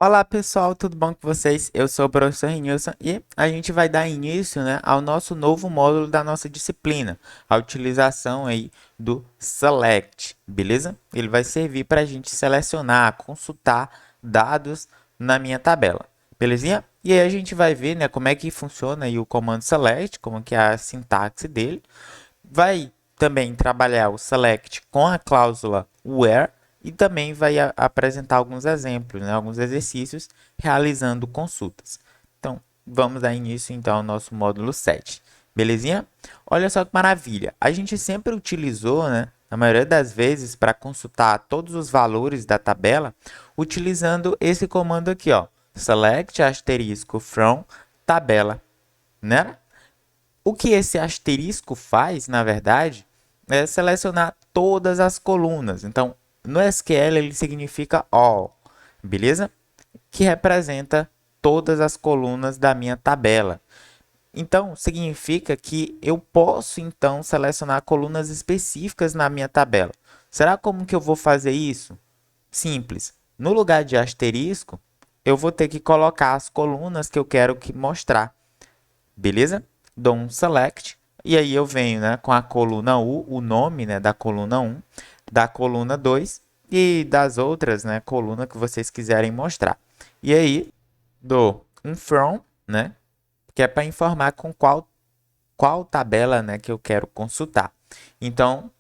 Olá pessoal, tudo bom com vocês? Eu sou o professor Renilson e a gente vai dar início, ao nosso novo módulo da nossa disciplina, a utilização aí do Select, beleza? Ele vai servir para a gente selecionar, consultar dados na minha tabela, belezinha? E aí a gente vai ver, como é que funciona aí o comando Select, como que é a sintaxe dele. Vai também trabalhar o select com a cláusula where e também vai apresentar alguns exemplos, alguns exercícios realizando consultas. Então, vamos dar início então ao nosso módulo 7. Belezinha? Olha só que maravilha. A gente sempre utilizou, na maioria das vezes, para consultar todos os valores da tabela, utilizando esse comando aqui, ó, select asterisco from tabela, né? O que esse asterisco faz, na verdade, é selecionar todas as colunas. Então, no SQL ele significa all, beleza? Que representa todas as colunas da minha tabela. Então, significa que eu posso, então, selecionar colunas específicas na minha tabela. Será como que eu vou fazer isso? Simples. No lugar de asterisco, eu vou ter que colocar as colunas que eu quero mostrar. Beleza? Dou um select e aí eu venho, com a coluna U, o nome, da coluna 1, da coluna 2 e das outras, coluna que vocês quiserem mostrar. E aí dou um from, que é para informar com qual tabela, que eu quero consultar. Então,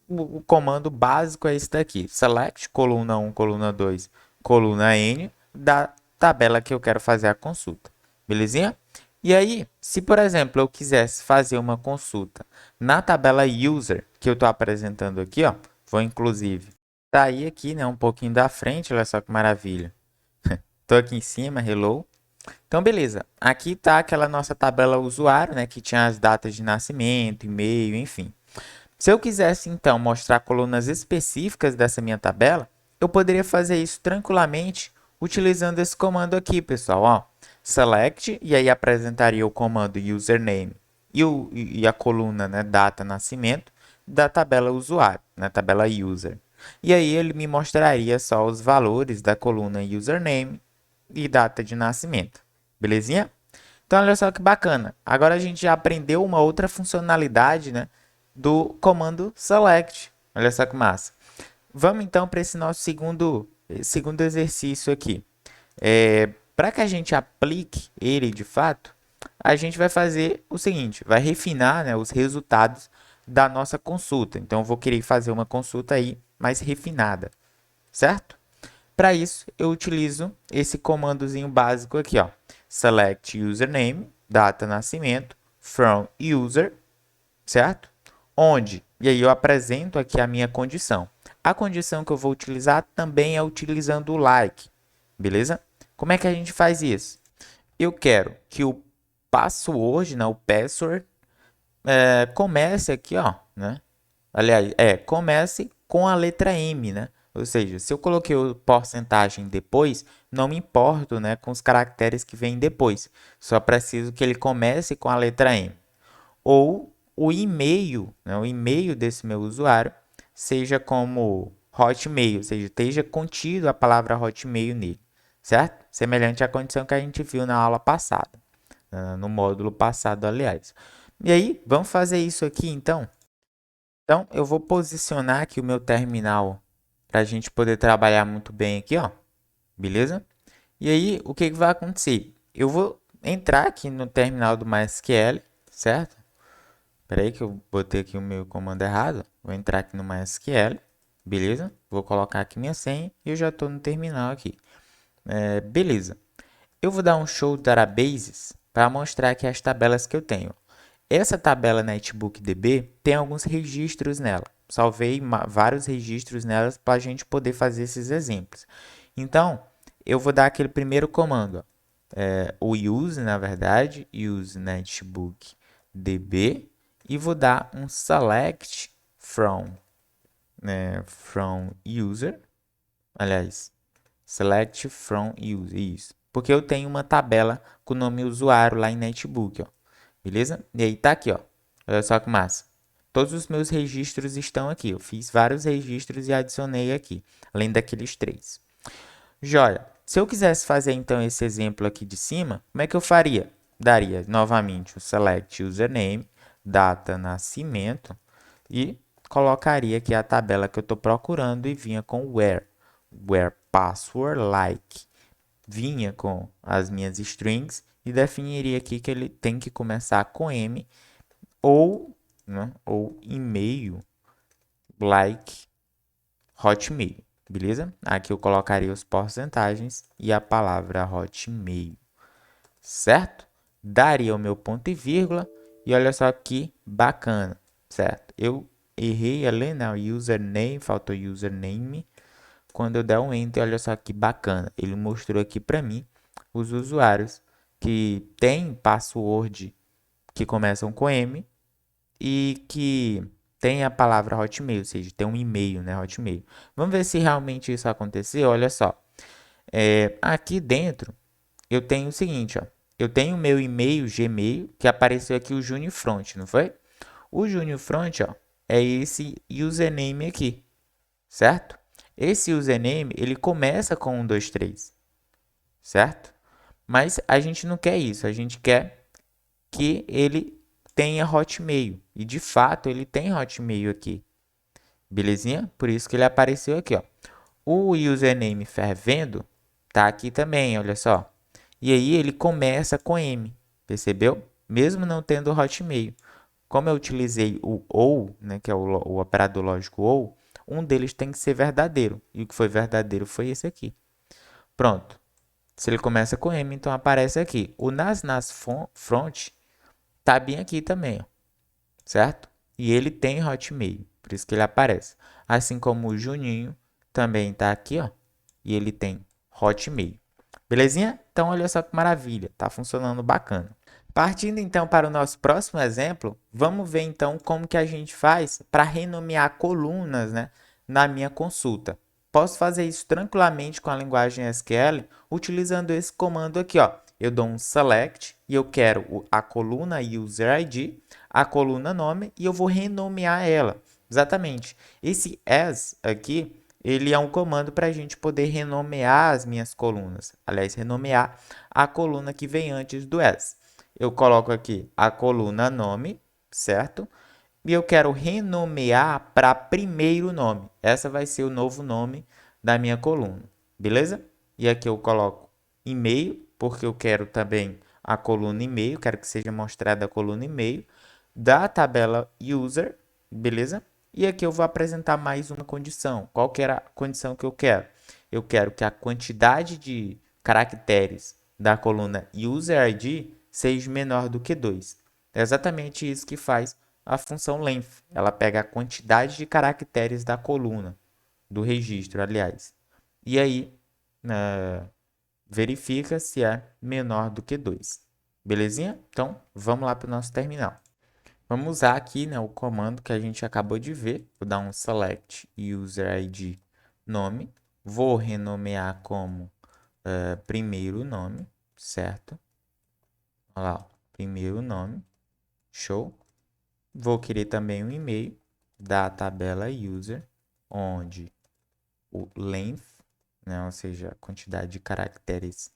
o comando básico é esse daqui: select coluna 1, coluna 2, coluna N da tabela que eu quero fazer a consulta. Belezinha? E aí, se por exemplo eu quisesse fazer uma consulta na tabela user que eu estou apresentando aqui, ó, vou inclusive sair aqui, um pouquinho da frente, olha só que maravilha. Estou aqui em cima, hello. Então, beleza. Aqui está aquela nossa tabela usuário, que tinha as datas de nascimento, e-mail, enfim. Se eu quisesse, então, mostrar colunas específicas dessa minha tabela, eu poderia fazer isso tranquilamente utilizando esse comando aqui, pessoal. Ó, select, e aí apresentaria o comando username e a coluna, data nascimento da tabela usuário, na tabela user. E aí ele me mostraria só os valores da coluna username e data de nascimento. Belezinha? Então, olha só que bacana. Agora a gente já aprendeu uma outra funcionalidade, do comando select. Olha só que massa. Vamos então para esse nosso segundo exercício aqui. Para que a gente aplique ele de fato, a gente vai fazer o seguinte: vai refinar, os resultados da nossa consulta. Então, eu vou querer fazer uma consulta aí mais refinada, certo? Para isso, eu utilizo esse comandozinho básico aqui, ó. Select username, data nascimento, from user, certo? Onde? E aí eu apresento aqui a minha condição. A condição que eu vou utilizar também é utilizando o like, beleza? Como é que a gente faz isso? Eu quero que o password, o password, comece aqui, ó, Aliás, comece com a letra M, Ou seja, se eu coloquei o porcentagem depois, não me importo, com os caracteres que vêm depois. Só preciso que ele comece com a letra M. Ou o e-mail, o e-mail desse meu usuário, seja como Hotmail, ou seja, esteja contido a palavra Hotmail nele, certo? Semelhante à condição que a gente viu na aula passada, no módulo passado, aliás. E aí, vamos fazer isso aqui então? Então, eu vou posicionar aqui o meu terminal para a gente poder trabalhar muito bem aqui, ó. Beleza? E aí, o que vai acontecer? Eu vou entrar aqui no terminal do MySQL, certo? Espera aí que eu botei aqui o meu comando errado. Vou entrar aqui no MySQL, beleza? Vou colocar aqui minha senha e eu já estou no terminal aqui. Beleza. Eu vou dar um show databases para mostrar aqui as tabelas que eu tenho. Essa tabela NetbookDB tem alguns registros nela. Salvei vários registros nelas para a gente poder fazer esses exemplos. Então, eu vou dar aquele primeiro comando, ó. O use, na verdade, use netbookdb, e vou dar um select from user, aliás, select from user, isso. Porque eu tenho uma tabela com o nome usuário lá em netbook, ó. Beleza? E aí tá aqui, ó. Olha só que massa. Todos os meus registros estão aqui. Eu fiz vários registros e adicionei aqui, além daqueles três. Joia. Se eu quisesse fazer então esse exemplo aqui de cima, como é que eu faria? Daria novamente o select username, data nascimento e colocaria aqui a tabela que eu estou procurando e vinha com where password like. Vinha com as minhas strings e definiria aqui que ele tem que começar com M ou, né, ou e-mail like Hotmail, beleza? Aqui eu colocaria os porcentagens e a palavra Hotmail, certo? Daria o meu ponto e vírgula e olha só que bacana, certo? Eu errei ali, né? O username, faltou username. Quando eu der um enter, olha só que bacana. Ele mostrou aqui para mim os usuários que têm password que começam com M e que tem a palavra Hotmail, ou seja, tem um e-mail, né, Hotmail. Vamos ver se realmente isso aconteceu. Olha só, aqui dentro eu tenho o seguinte, ó, eu tenho o meu e-mail Gmail que apareceu aqui o Junior Front, não foi? O Junior Front, ó, é esse username aqui, certo? Esse username ele começa com 1, 2, 3, certo? Mas a gente não quer isso, a gente quer que ele tenha Hotmail. E de fato ele tem Hotmail aqui. Belezinha? Por isso que ele apareceu aqui, ó. O username fervendo tá aqui também, olha só. E aí ele começa com M, percebeu? Mesmo não tendo Hotmail. Como eu utilizei o ou, né, que é o operador lógico ou, um deles tem que ser verdadeiro. E o que foi verdadeiro foi esse aqui. Pronto. Se ele começa com M, então aparece aqui. O nas front tá bem aqui também, ó, certo? E ele tem Hotmail, por isso que ele aparece. Assim como o Juninho também tá aqui, ó, e ele tem Hotmail. Belezinha? Então, olha só que maravilha, tá funcionando bacana. Partindo então para o nosso próximo exemplo, vamos ver então como que a gente faz para renomear colunas, né, na minha consulta. Posso fazer isso tranquilamente com a linguagem SQL utilizando esse comando aqui, ó. Eu dou um select e eu quero a coluna user ID, a coluna nome e eu vou renomear ela. Exatamente. Esse as aqui, ele é um comando para a gente poder renomear as minhas colunas. Aliás, renomear a coluna que vem antes do as. Eu coloco aqui a coluna nome, certo? E eu quero renomear para primeiro nome. Essa vai ser o novo nome da minha coluna, beleza? E aqui eu coloco e-mail, porque eu quero também a coluna e-mail, quero que seja mostrada a coluna e-mail da tabela user, beleza? E aqui eu vou apresentar mais uma condição. Qual que era a condição que eu quero? Eu quero que a quantidade de caracteres da coluna user ID seja menor do que 2. É exatamente isso que faz a função length. Ela pega a quantidade de caracteres da coluna, do registro, aliás. E aí, verifica se é menor do que 2. Belezinha? Então, vamos lá para o nosso terminal. Vamos usar aqui, né, o comando que a gente acabou de ver. Vou dar um select user ID nome. Vou renomear como primeiro nome, certo? Olha lá, primeiro nome. Show. Vou querer também um e-mail da tabela user, onde o length, né, ou seja, a quantidade de caracteres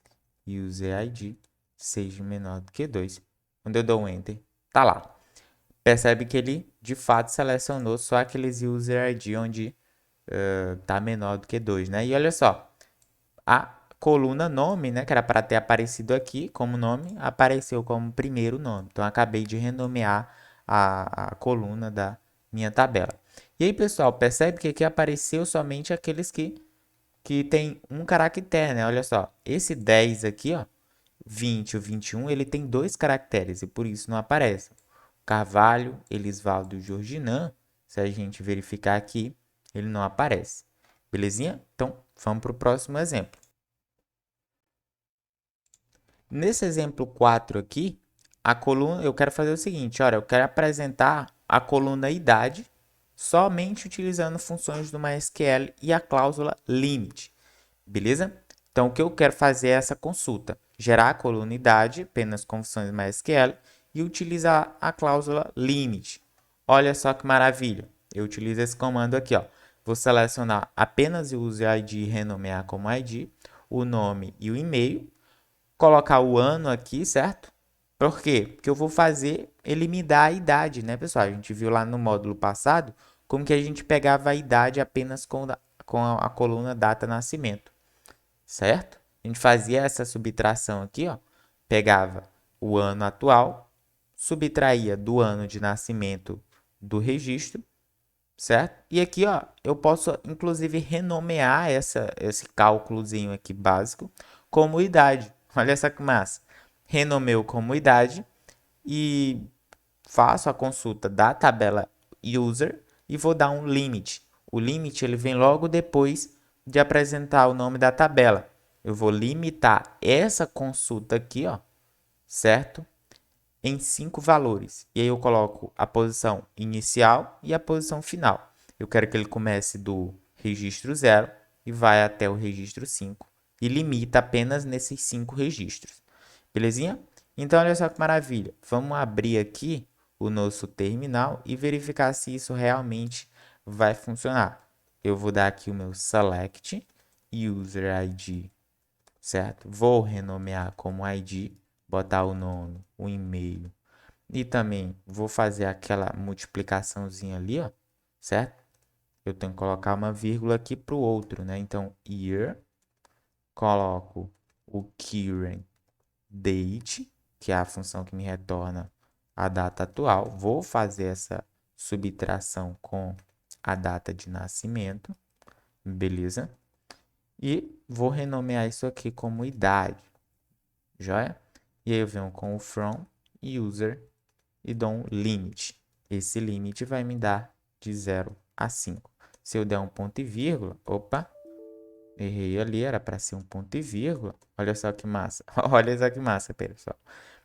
user ID, seja menor do que 2. Quando eu dou um enter, tá lá. Percebe que ele, de fato, selecionou só aqueles user ID onde tá menor do que 2, né? E olha só, a coluna nome, né, que era para ter aparecido aqui como nome, apareceu como primeiro nome. Então, acabei de renomear a coluna da minha tabela. E aí, pessoal, percebe que aqui apareceu somente aqueles que tem um caractere, né? Olha só, esse 10 aqui, ó, 20 ou 21, ele tem 2 caracteres e por isso não aparece. Carvalho, Elisvaldo e Georginan, se a gente verificar aqui, ele não aparece. Belezinha? Então, vamos para o próximo exemplo. Nesse exemplo 4 aqui, a coluna, eu quero fazer o seguinte, olha, eu quero apresentar a coluna idade somente utilizando funções do MySQL e a cláusula limit, beleza? Então, o que eu quero fazer é essa consulta, gerar a coluna idade apenas com funções MySQL e utilizar a cláusula limit. Olha só que maravilha, eu utilizo esse comando aqui, ó. Vou selecionar apenas o user ID e renomear como ID. o nome e o e-mail, colocar o ano aqui, certo? Por quê? Porque eu vou fazer ele me dar a idade, né, pessoal? A gente viu lá no módulo passado como que a gente pegava a idade apenas com a coluna data nascimento, certo? A gente fazia essa subtração aqui, ó. Pegava o ano atual, subtraía do ano de nascimento do registro, certo? E aqui, ó, eu posso inclusive renomear esse cálculozinho aqui básico como idade. Olha só que massa. Renomeio como idade e faço a consulta da tabela user e vou dar um limit. O limit ele vem logo depois de apresentar o nome da tabela. Eu vou limitar essa consulta aqui, ó, certo? Em 5 valores. E aí eu coloco a posição inicial e a posição final. Eu quero que ele comece do registro 0 e vai até o registro 5 e limita apenas nesses 5 registros. Belezinha? Então, olha só que maravilha. Vamos abrir aqui o nosso terminal e verificar se isso realmente vai funcionar. Eu vou dar aqui o meu select user ID, certo? Vou renomear como ID, botar o nome, o e-mail e também vou fazer aquela multiplicaçãozinha ali, ó, certo? Eu tenho que colocar uma vírgula aqui para o outro, né? Então, year, coloco o current date, que é a função que me retorna a data atual. Vou fazer essa subtração com a data de nascimento, beleza? E vou renomear isso aqui como idade, joia? E aí eu venho com o from user e dou um limit. Esse limite vai me dar de 0 a 5. Se eu der um ponto e vírgula, opa, errei ali, era para ser um ponto e vírgula. Olha só que massa. Olha só que massa, pessoal.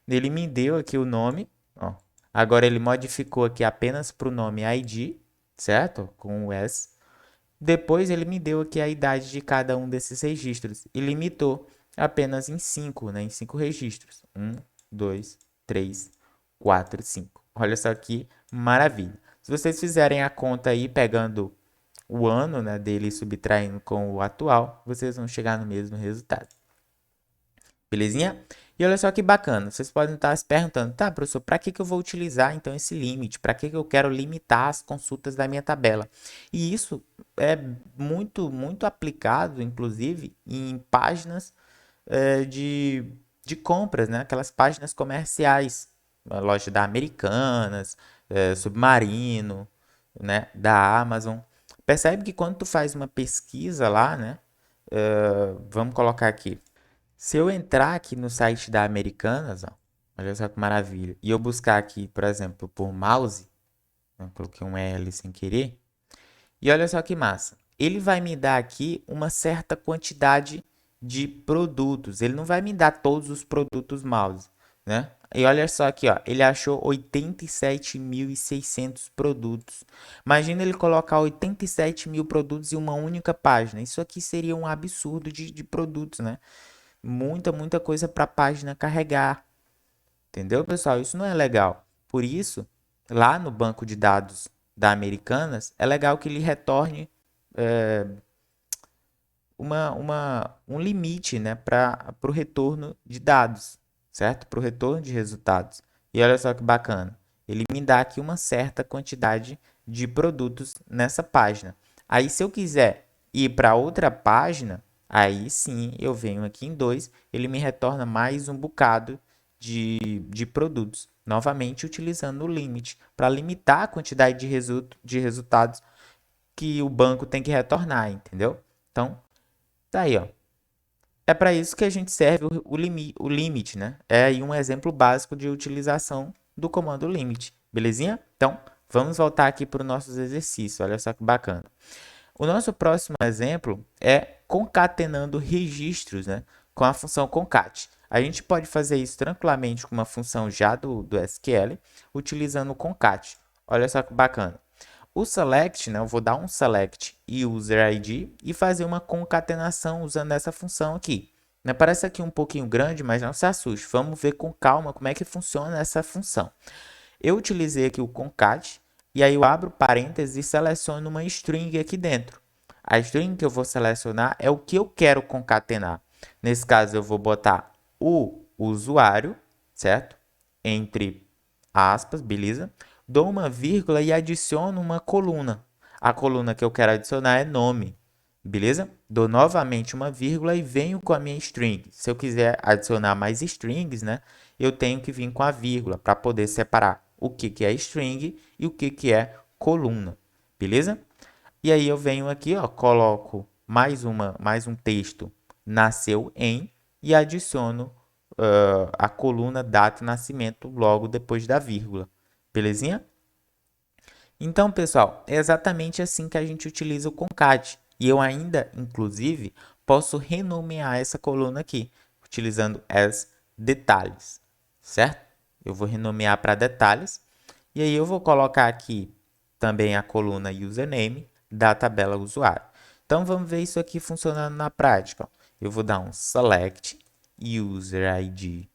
Ele me deu aqui o nome, ó. Agora ele modificou aqui apenas para o nome ID, certo? Com o S. Depois ele me deu aqui a idade de cada um desses registros e limitou apenas em 5, né? Em 5 registros. 1, 2, 3, 4, 5. Olha só que maravilha. Se vocês fizerem a conta aí pegando o ano, né, dele e subtraindo com o atual, vocês vão chegar no mesmo resultado. Belezinha? E olha só que bacana, vocês podem estar se perguntando, tá, professor, para que eu vou utilizar então esse limite? Para que eu quero limitar as consultas da minha tabela? E isso é muito aplicado, inclusive, em páginas de compras, né? Aquelas páginas comerciais, a loja da Americanas, Submarino, né? Da Amazon. Percebe que quando tu faz uma pesquisa lá, né? Vamos colocar aqui. Se eu entrar aqui no site da Americanas, ó, olha só que maravilha, e eu buscar aqui, por exemplo, por mouse, eu coloquei um L sem querer, e olha só que massa. Ele vai me dar aqui uma certa quantidade de produtos. Ele não vai me dar todos os produtos mouse, né? E olha só aqui, ó, ele achou 87.600 produtos. Imagina ele colocar 87 mil produtos em uma única página. Isso aqui seria um absurdo de produtos, né? Muita coisa para a página carregar. Entendeu, pessoal? Isso não é legal. Por isso, lá no banco de dados da Americanas, é legal que ele retorne um limite, né, para o retorno de dados, certo? Para o retorno de resultados. E olha só que bacana. Ele me dá aqui uma certa quantidade de produtos nessa página. Aí, se eu quiser ir para outra página, aí sim eu venho aqui em 2, ele me retorna mais um bocado de produtos. Novamente utilizando o limite para limitar a quantidade de resultados que o banco tem que retornar, entendeu? Então, tá aí, ó. É para isso que a gente serve o limite, né? É aí um exemplo básico de utilização do comando limit, belezinha? Então, vamos voltar aqui para os nossos exercícios, olha só que bacana. O nosso próximo exemplo é concatenando registros, né? Com a função concat. A gente pode fazer isso tranquilamente com uma função já do SQL, utilizando o concat. Olha só que bacana. O select, né, eu vou dar um select user ID e fazer uma concatenação usando essa função aqui. Né, parece aqui um pouquinho grande, mas não se assuste. Vamos ver com calma como é que funciona essa função. Eu utilizei aqui o concat e aí eu abro parênteses e seleciono uma string aqui dentro. A string que eu vou selecionar é o que eu quero concatenar. Nesse caso, eu vou botar o usuário, certo? Entre aspas, beleza? Dou uma vírgula e adiciono uma coluna. A coluna que eu quero adicionar é nome, beleza? Dou novamente uma vírgula e venho com a minha string. Se eu quiser adicionar mais strings, né, eu tenho que vir com a vírgula para poder separar o que é string e o que é coluna, beleza? E aí eu venho aqui, ó, coloco mais um texto nasceu em e adiciono a coluna data e nascimento logo depois da vírgula. Belezinha? Então, pessoal, é exatamente assim que a gente utiliza o concat. E eu ainda, inclusive, posso renomear essa coluna aqui, utilizando as detalhes, certo? Eu vou renomear para detalhes. E aí eu vou colocar aqui também a coluna username da tabela usuário. Então, vamos ver isso aqui funcionando na prática. Eu vou dar um select user ID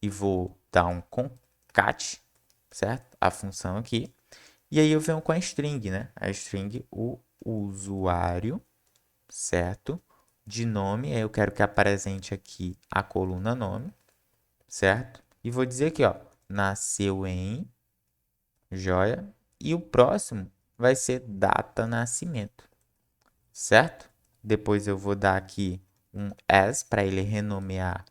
e vou dar um concat, certo? A função aqui. E aí eu venho com a string, né? A string, o usuário, certo? De nome, aí eu quero que apresente aqui a coluna nome, certo? E vou dizer aqui, ó, nasceu em, joia. E o próximo vai ser data nascimento, certo? Depois eu vou dar aqui um as para ele renomear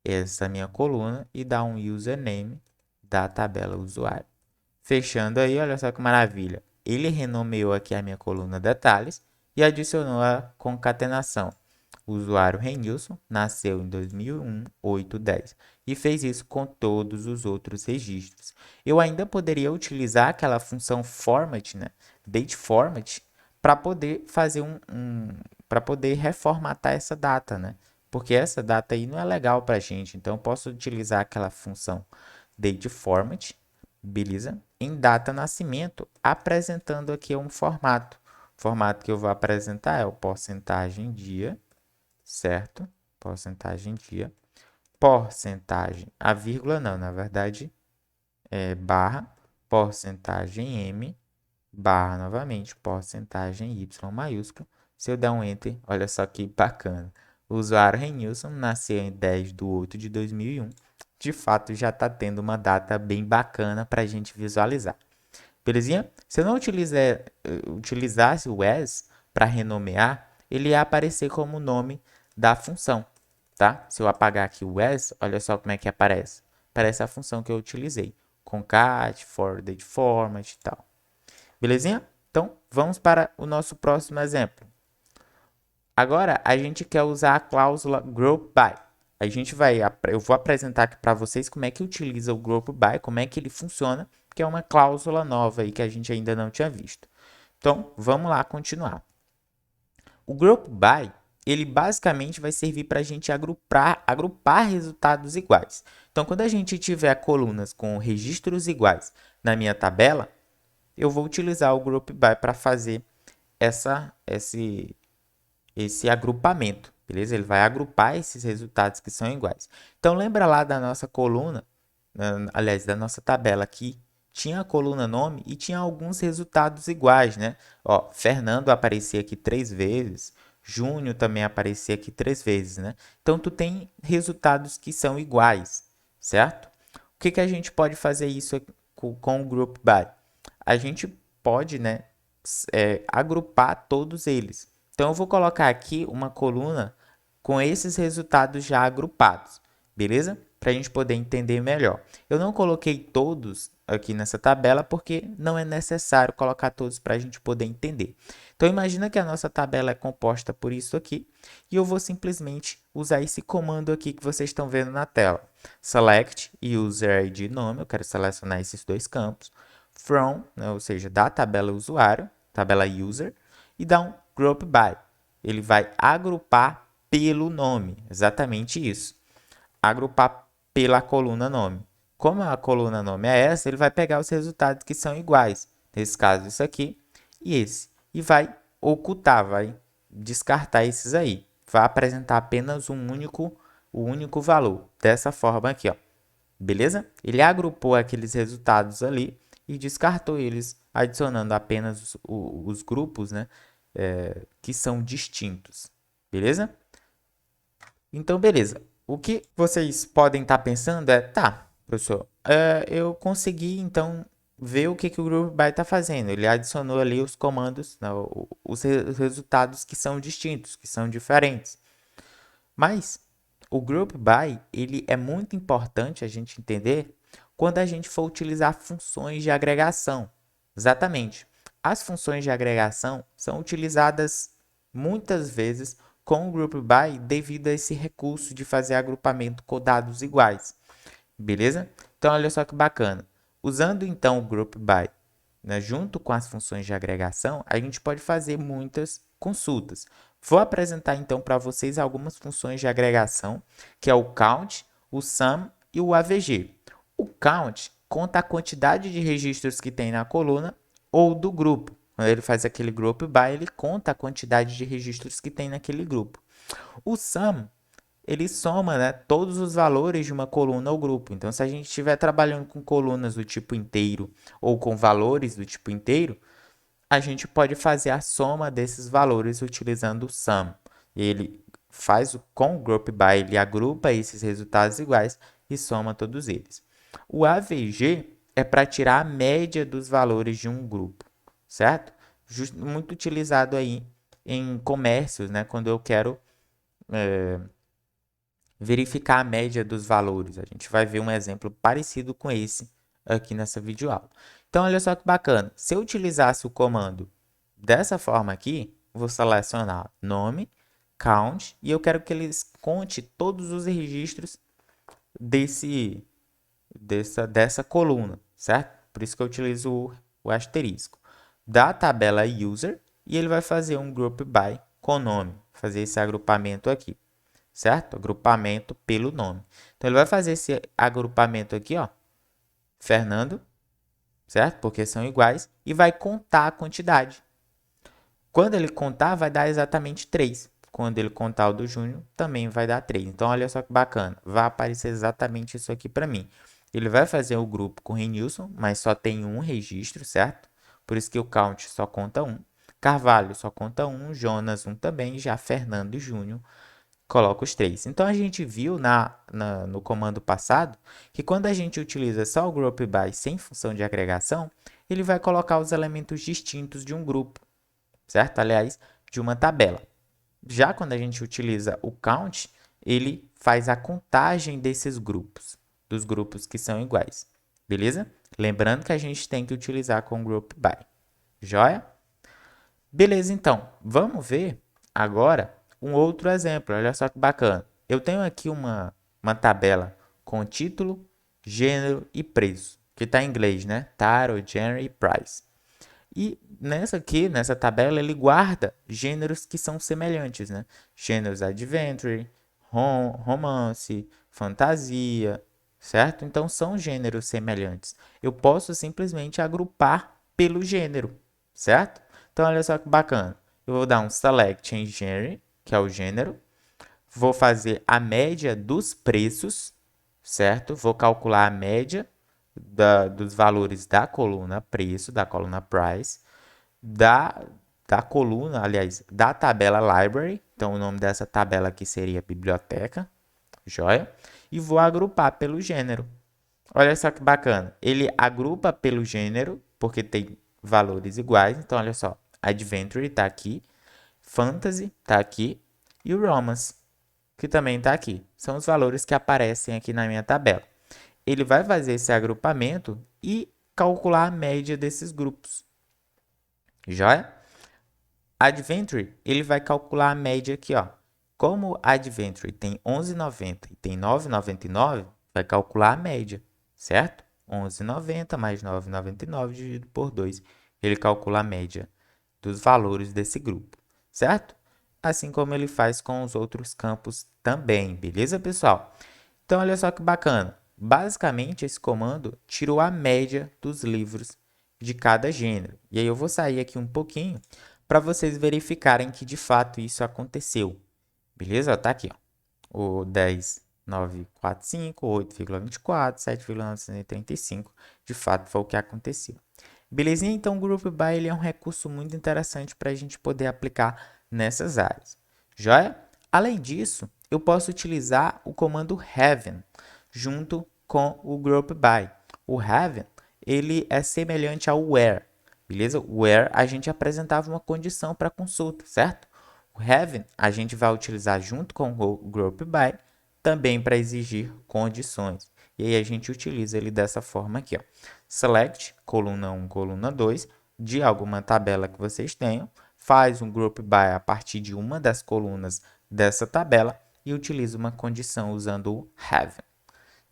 essa minha coluna e dar um username da tabela usuário. Fechando aí, olha só que maravilha. Ele renomeou aqui a minha coluna detalhes e adicionou a concatenação. O usuário Renilson nasceu em 2001, 8/10 e fez isso com todos os outros registros. Eu ainda poderia utilizar aquela função format, né? Date format, para poder fazer para poder reformatar essa data, né? Porque essa data aí não é legal para a gente. Então, eu posso utilizar aquela função date format, beleza? Em data nascimento, apresentando aqui um formato. O formato que eu vou apresentar é o porcentagem dia, certo? Porcentagem dia. Porcentagem, a vírgula não, na verdade é barra, porcentagem M, barra novamente, porcentagem Y maiúsculo. Se eu der um Enter, olha só que bacana. O usuário Renilson nasceu em 10/8/2001. De fato, já está tendo uma data bem bacana para a gente visualizar. Belezinha? Se eu não utilizasse o as para renomear, ele ia aparecer como o nome da função, tá? Se eu apagar aqui o as, olha só como é que aparece. Aparece a função que eu utilizei. Concat, for date format e tal. Belezinha? Então, vamos para o nosso próximo exemplo. Agora, a gente quer usar a cláusula group by. Eu vou apresentar aqui para vocês como é que utiliza o group by, como é que ele funciona, que é uma cláusula nova aí que a gente ainda não tinha visto. Então, vamos lá continuar. O group by, ele basicamente vai servir para a gente agrupar resultados iguais. Então, quando a gente tiver colunas com registros iguais na minha tabela, eu vou utilizar o group by para fazer esse agrupamento, beleza? Ele vai agrupar esses resultados que são iguais. Então, lembra lá da nossa coluna, aliás, da nossa tabela aqui, tinha a coluna nome e tinha alguns resultados iguais, né? Ó, Fernando aparecia aqui 3 vezes, Júnior também aparecia aqui 3 vezes, né? Então, tu tem resultados que são iguais, certo? O que a gente pode fazer isso com o group by? A gente pode, né, agrupar todos eles. Então, eu vou colocar aqui uma coluna com esses resultados já agrupados, beleza? Para a gente poder entender melhor. Eu não coloquei todos aqui nessa tabela porque não é necessário colocar todos para a gente poder entender. Então, imagina que a nossa tabela é composta por isso aqui e eu vou simplesmente usar esse comando aqui que vocês estão vendo na tela. Select user ID nome, eu quero selecionar esses dois campos. From, né, ou seja, da tabela usuário, tabela user, e dá um group by. Ele vai agrupar pelo nome, exatamente isso. Agrupar pela coluna nome. Como a coluna nome é essa, ele vai pegar os resultados que são iguais. Nesse caso, isso aqui e esse. E vai ocultar, vai descartar esses aí. Vai apresentar apenas o único valor. Dessa forma aqui, ó. Beleza? Ele agrupou aqueles resultados ali e descartou eles, adicionando apenas os grupos, né, que são distintos. Beleza? Então, beleza. O que vocês podem estar pensando é, tá, professor, eu consegui, então, ver o que o Group By está fazendo. Ele adicionou ali os comandos, né, os resultados que são distintos, que são diferentes. Mas o Group By, ele é muito importante a gente entender quando a gente for utilizar funções de agregação. Exatamente. As funções de agregação são utilizadas muitas vezes com o Group By devido a esse recurso de fazer agrupamento com dados iguais. Beleza? Então, olha só que bacana. Usando então o Group By, né, junto com as funções de agregação, a gente pode fazer muitas consultas. Vou apresentar então para vocês algumas funções de agregação, que é o count, o sum e o AVG. O count conta a quantidade de registros que tem na coluna ou do grupo. Quando ele faz aquele group by, ele conta a quantidade de registros que tem naquele grupo. O sum, ele soma, né, todos os valores de uma coluna ou grupo. Então, se a gente estiver trabalhando com colunas do tipo inteiro ou com valores do tipo inteiro, a gente pode fazer a soma desses valores utilizando o sum. Ele faz com o group by, ele agrupa esses resultados iguais e soma todos eles. O AVG é para tirar a média dos valores de um grupo, certo? Muito utilizado aí em comércios, né? Quando eu quero verificar a média dos valores. A gente vai ver um exemplo parecido com esse aqui nessa videoaula. Então, olha só que bacana. Se eu utilizasse o comando dessa forma aqui, vou selecionar nome, count, e eu quero que eles conte todos os registros dessa coluna, certo? Por isso que eu utilizo o asterisco. Da tabela user, e ele vai fazer um group by com nome, fazer esse agrupamento aqui, certo? Agrupamento pelo nome. Então, ele vai fazer esse agrupamento aqui, ó, Fernando, certo? Porque são iguais, e vai contar a quantidade. Quando ele contar, vai dar exatamente 3. Quando ele contar o do Júnior, também vai dar 3. Então, olha só que bacana. Vai aparecer exatamente isso aqui para mim. Ele vai fazer o grupo com o Renilson, mas só tem um registro, certo? Por isso que o count só conta 1. Carvalho só conta 1. Jonas 1 também. Já Fernando e Júnior coloca os 3. Então, a gente viu no comando passado que quando a gente utiliza só o group by sem função de agregação, ele vai colocar os elementos distintos de um grupo, certo? Aliás, de uma tabela. Já quando a gente utiliza o count, ele faz a contagem desses grupos, dos grupos que são iguais, beleza? Lembrando que a gente tem que utilizar com group by, joia? Beleza, então, vamos ver agora um outro exemplo, olha só que bacana. Eu tenho aqui uma tabela com título, gênero e preço, que está em inglês, né? Title, Gender e Price. E nessa tabela, ele guarda gêneros que são semelhantes, né? Gêneros adventure, romance, fantasia, certo? Então, são gêneros semelhantes. Eu posso simplesmente agrupar pelo gênero, certo? Então, olha só que bacana. Eu vou dar um select em genre, que é o gênero. Vou fazer a média dos preços, certo? Vou calcular a média dos valores da coluna preço, da coluna price, da coluna, aliás, da tabela library. Então, o nome dessa tabela aqui seria biblioteca, joia? E vou agrupar pelo gênero. Olha só que bacana. Ele agrupa pelo gênero, porque tem valores iguais. Então, olha só. Adventure está aqui. Fantasy está aqui. E o Romance, que também está aqui. São os valores que aparecem aqui na minha tabela. Ele vai fazer esse agrupamento e calcular a média desses grupos. Joia? Adventure, ele vai calcular a média aqui, ó. Como Adventure tem 11,90 e tem 9,99, vai calcular a média, certo? 11,90 mais 9,99 dividido por 2. Ele calcula a média dos valores desse grupo, certo? Assim como ele faz com os outros campos também, beleza, pessoal? Então, olha só que bacana. Basicamente, esse comando tirou a média dos livros de cada gênero. E aí eu vou sair aqui um pouquinho para vocês verificarem que de fato isso aconteceu. Beleza? Tá aqui, ó. O 10,945, 8,24, 7,935. De fato, foi o que aconteceu. Belezinha? Então, o Group By ele é um recurso muito interessante para a gente poder aplicar nessas áreas. Joia? Além disso, eu posso utilizar o comando having junto com o group by. O having, ele é semelhante ao where, beleza? O where a gente apresentava uma condição para consulta, certo? O having a gente vai utilizar junto com o group by também para exigir condições. E aí a gente utiliza ele dessa forma aqui, ó. Select, coluna 1, coluna 2, de alguma tabela que vocês tenham, faz um group by a partir de uma das colunas dessa tabela e utiliza uma condição usando o have.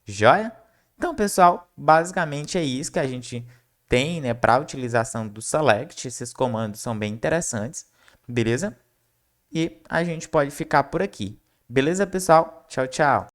Joia? Então, pessoal, basicamente é isso que a gente tem, né, para a utilização do select. Esses comandos são bem interessantes, beleza? E a gente pode ficar por aqui. Beleza, pessoal? Tchau, tchau.